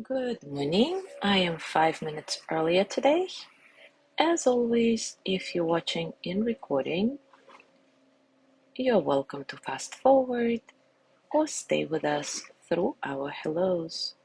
Good morning. I am 5 minutes earlier today. As always, if you're watching in recording, you're welcome to fast forward or stay with us through our hellos.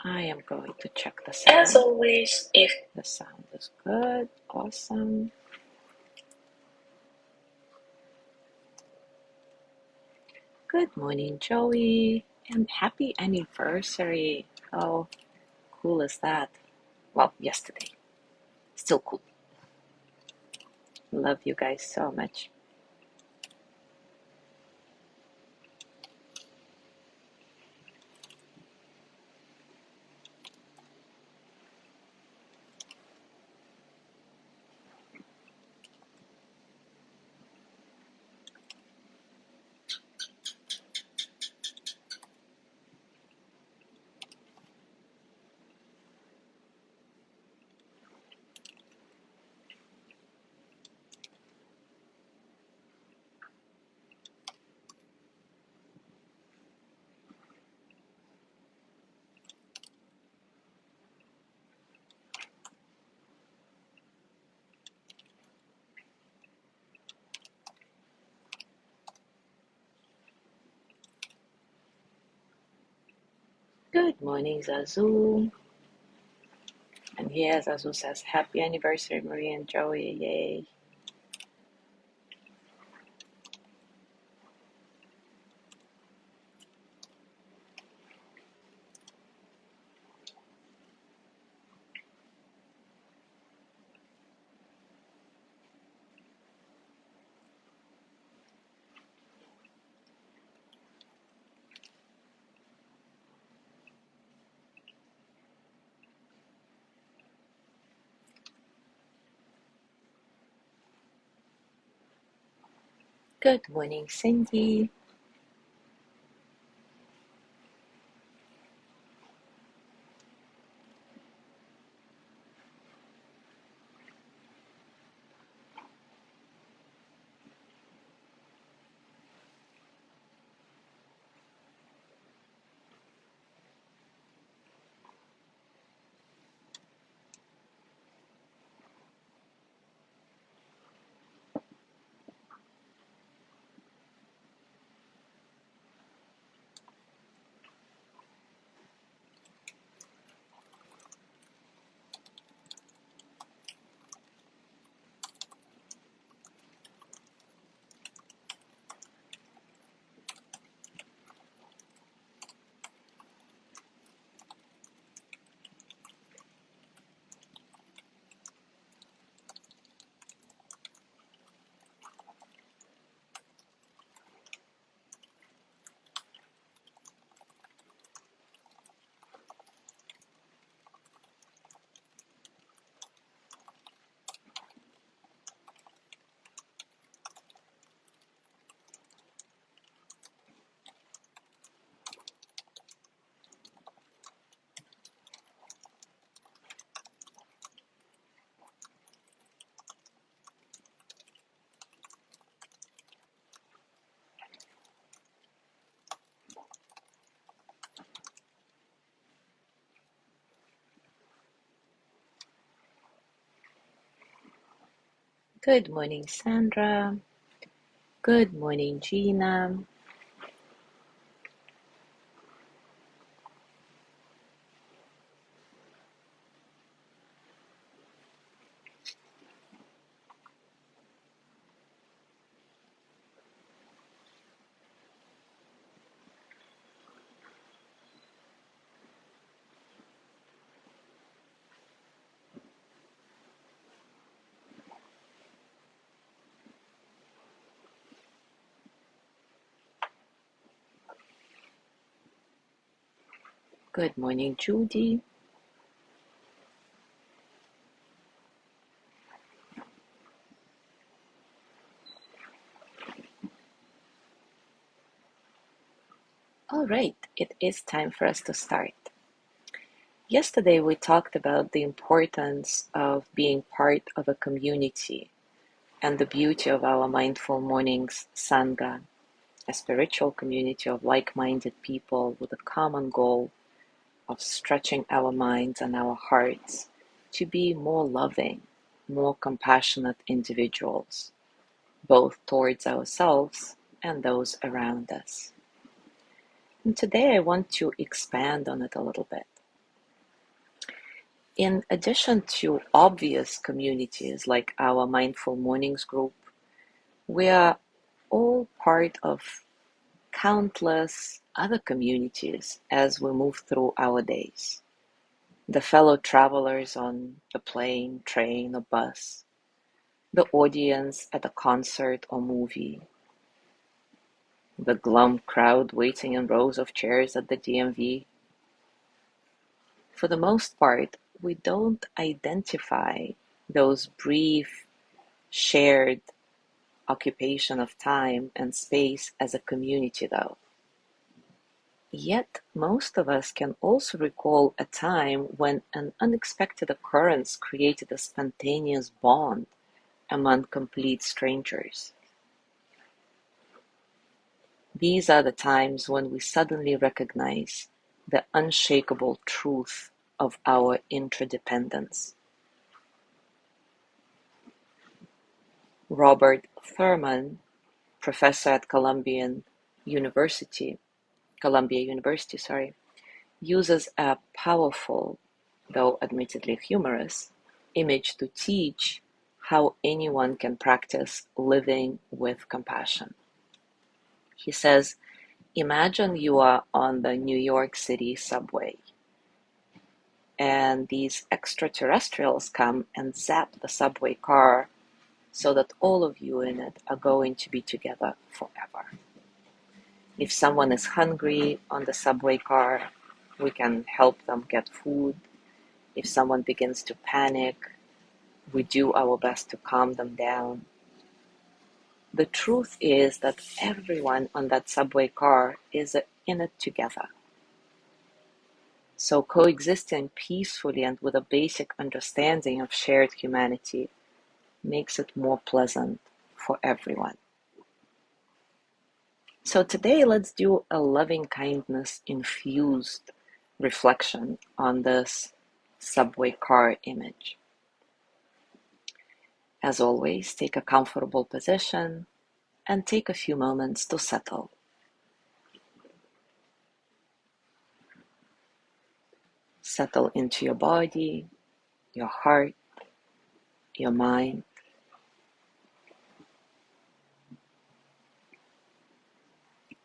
I am going to check the sound. As always, if the sound is good, awesome. Good morning, Joey, and happy anniversary. How cool is that? Well, yesterday. Still cool. Love you guys so much. Good morning, Zazu. And here Zazu says, happy anniversary, Marie and Joey. Yay. Good morning, Cindy. Good morning, Sandra. Good morning, Gina. Good morning, Judy. All right, it is time for us to start. Yesterday, we talked about the importance of being part of a community and the beauty of our Mindful Mornings Sangha, a spiritual community of like-minded people with a common goal of stretching our minds and our hearts to be more loving, more compassionate individuals, both towards ourselves and those around us. And today I want to expand on it a little bit. In addition to obvious communities like our Mindful Mornings group, we are all part of countless other communities as we move through our days. The fellow travelers on the plane, train, or bus, the audience at a concert or movie, the glum crowd waiting in rows of chairs at the DMV. For the most part, we don't identify those brief, shared occupation of time and space as a community, though. Yet, most of us can also recall a time when an unexpected occurrence created a spontaneous bond among complete strangers. These are the times when we suddenly recognize the unshakable truth of our interdependence. Robert Thurman, professor at Columbia University, uses a powerful, though admittedly humorous, image to teach how anyone can practice living with compassion. He says, imagine you are on the New York City subway, and these extraterrestrials come and zap the subway car so that all of you in it are going to be together forever. If someone is hungry on the subway car, we can help them get food. If someone begins to panic, we do our best to calm them down. The truth is that everyone on that subway car is in it together. So coexisting peacefully and with a basic understanding of shared humanity makes it more pleasant for everyone. So today let's do a loving kindness infused reflection on this subway car image. As always, take a comfortable position and take a few moments to settle. Settle into your body, your heart, your mind.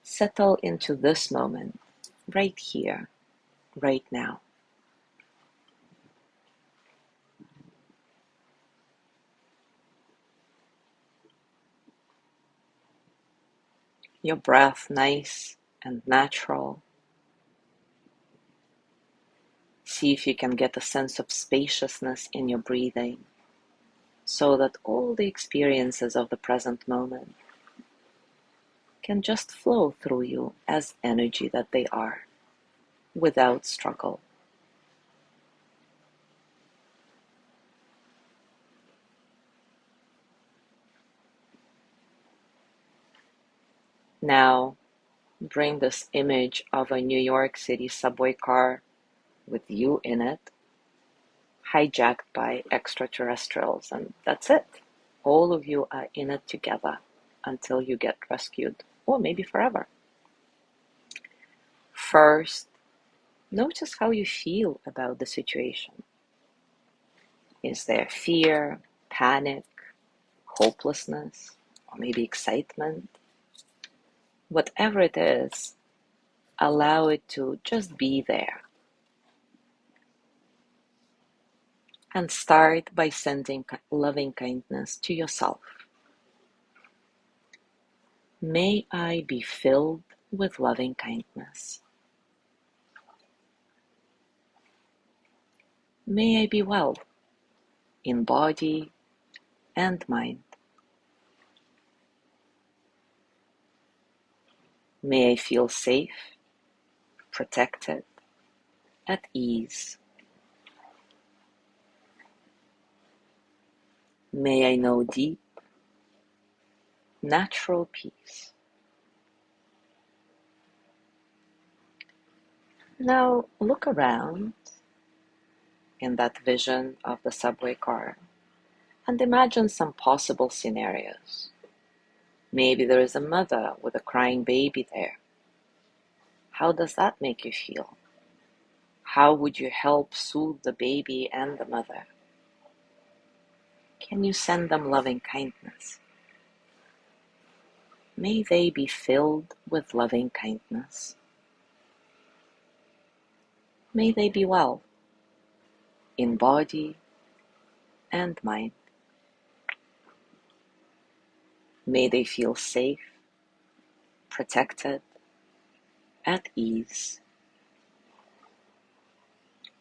Settle into this moment, right here, right now. Your breath nice and natural. See if you can get a sense of spaciousness in your breathing so that all the experiences of the present moment can just flow through you as energy that they are, without struggle. Now, bring this image of a New York City subway car with you in it, hijacked by extraterrestrials, and that's it. All of you are in it together until you get rescued, or maybe forever. First, notice how you feel about the situation. Is there fear, panic, hopelessness, or maybe excitement? Whatever it is, allow it to just be there. And start by sending loving kindness to yourself. May I be filled with loving kindness. May I be well in body and mind. May I feel safe, protected, at ease. May I know deep, natural peace. Now look around in that vision of the subway car and imagine some possible scenarios. Maybe there is a mother with a crying baby there. How does that make you feel? How would you help soothe the baby and the mother? Can you send them loving kindness? May they be filled with loving kindness. May they be well in body and mind. May they feel safe, protected, at ease.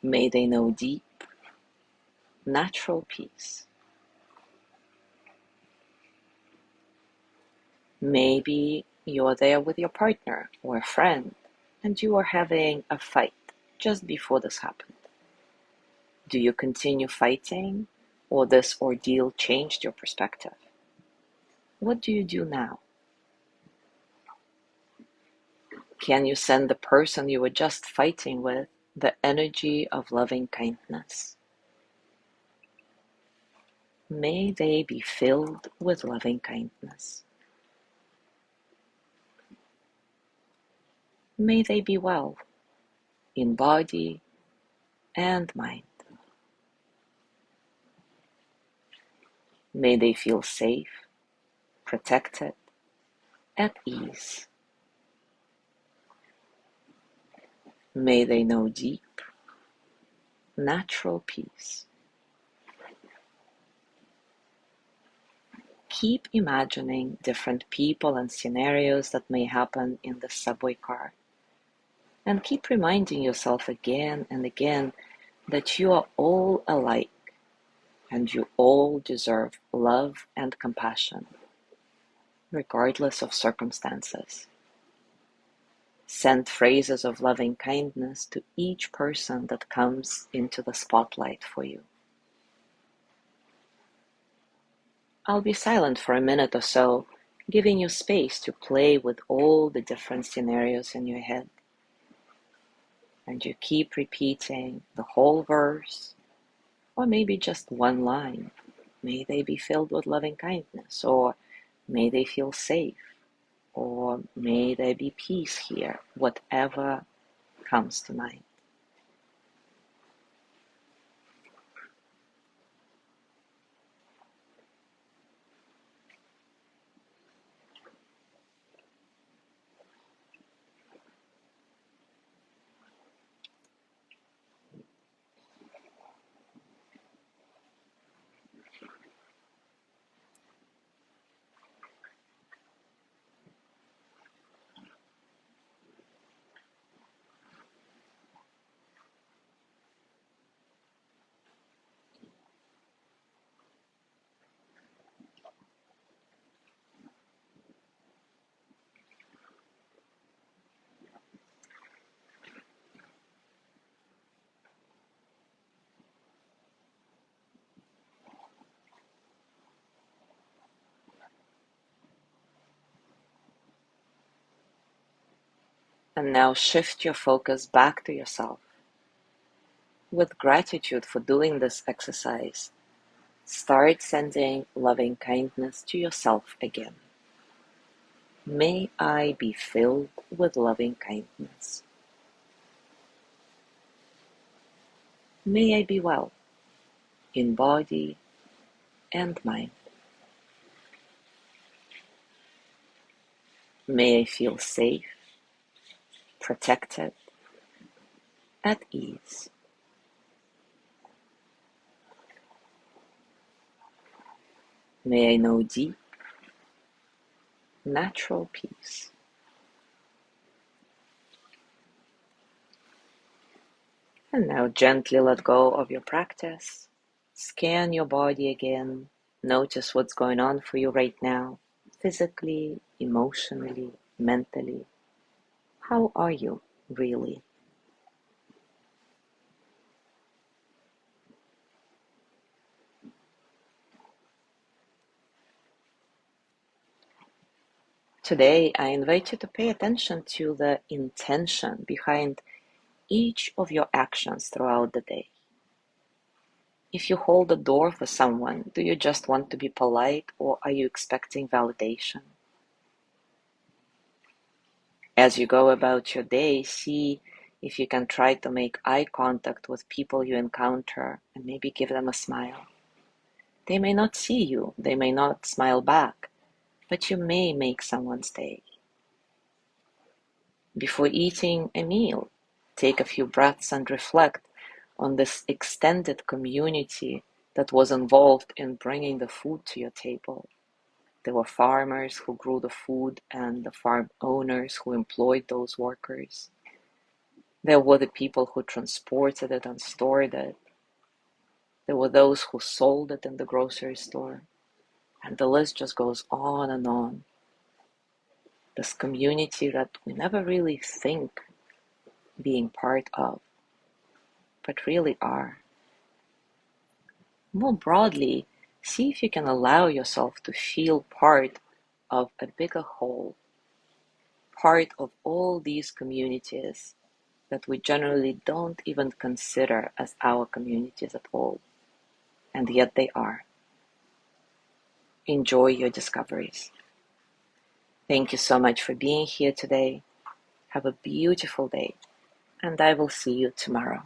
May they know deep, natural peace. Maybe you're there with your partner or a friend and you are having a fight just before this happened. Do you continue fighting or this ordeal changed your perspective? What do you do now? Can you send the person you were just fighting with the energy of loving kindness? May they be filled with loving kindness. May they be well in body and mind. May they feel safe, protected, at ease. May they know deep, natural peace. Keep imagining different people and scenarios that may happen in the subway car. And keep reminding yourself again and again that you are all alike and you all deserve love and compassion, regardless of circumstances. Send phrases of loving kindness to each person that comes into the spotlight for you. I'll be silent for a minute or so, giving you space to play with all the different scenarios in your head. And you keep repeating the whole verse, or maybe just one line. May they be filled with loving kindness, or may they feel safe, or may there be peace here, whatever comes to mind. And now shift your focus back to yourself. With gratitude for doing this exercise, start sending loving kindness to yourself again. May I be filled with loving kindness. May I be well in body and mind. May I feel safe, protected, at ease. May I know deep, natural peace. And now gently let go of your practice. Scan your body again. Notice what's going on for you right now, physically, emotionally, mentally. How are you really? Today, I invite you to pay attention to the intention behind each of your actions throughout the day. If you hold the door for someone, do you just want to be polite or are you expecting validation? As you go about your day, see if you can try to make eye contact with people you encounter and maybe give them a smile. They may not see you, they may not smile back, but you may make someone's day. Before eating a meal, take a few breaths and reflect on this extended community that was involved in bringing the food to your table. There were farmers who grew the food and the farm owners who employed those workers. There were the people who transported it and stored it. There were those who sold it in the grocery store. And the list just goes on and on. This community that we never really think being part of, but really are. More broadly, see if you can allow yourself to feel part of a bigger whole, part of all these communities that we generally don't even consider as our communities at all, and yet they are. Enjoy your discoveries. Thank you so much for being here today. Have a beautiful day, and I will see you tomorrow.